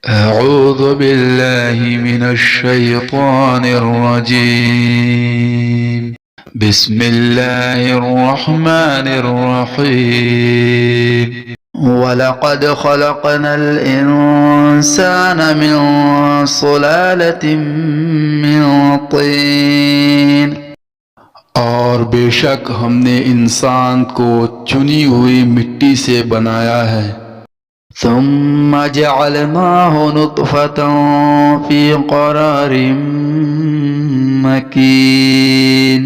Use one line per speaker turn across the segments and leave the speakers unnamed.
अऊज़ु बिल्लाहि मिनश्शैतानिर्रजीम। बिस्मिल्लाहिर्रहमानिर्रहीम। वलक़द ख़लक़नल इंसान मिन सुलालतिन मिन तीन। और बेशक हमने इंसान को चुनी हुई मिट्टी से बनाया है। सुम्मा जअलनाहु नुत्फ़तन फ़ी क़रारिन मकीन।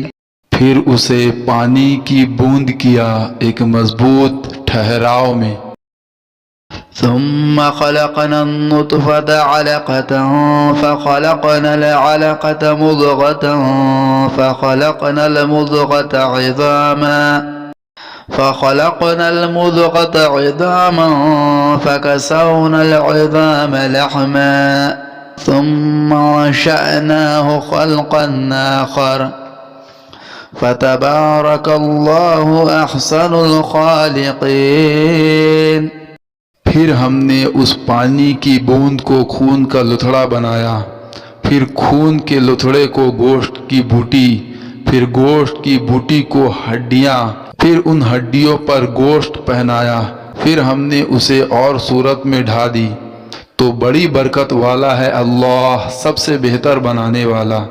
फिर उसे पानी की बूंद किया एक मजबूत ठहराव में। सुम्मा ख़लक़नन नुत्फ़ता अलक़तन फ़ख़लक़नल अलक़त मुज़ग़तन फ़ख़लक़नल मुज़ग़ता इज़ामा फ़कसवनल इज़ामा लहमा सुम्मा अंशअनाहु ख़ल्क़न आख़र फ़तबारकल्लाहु अहसनुल ख़ालिक़ीन। फिर हमने उस पानी की बूंद को खून का लुथड़ा बनाया, फिर खून के लुथड़े को गोश्त की बूटी, फिर गोश्त की बूटी को हड्डियां, फिर उन हड्डियों पर गोश्त पहनाया। फिर हमने उसे और सूरत में ढा दी। तो बड़ी बरकत वाला है अल्लाह, सबसे बेहतर बनाने वाला।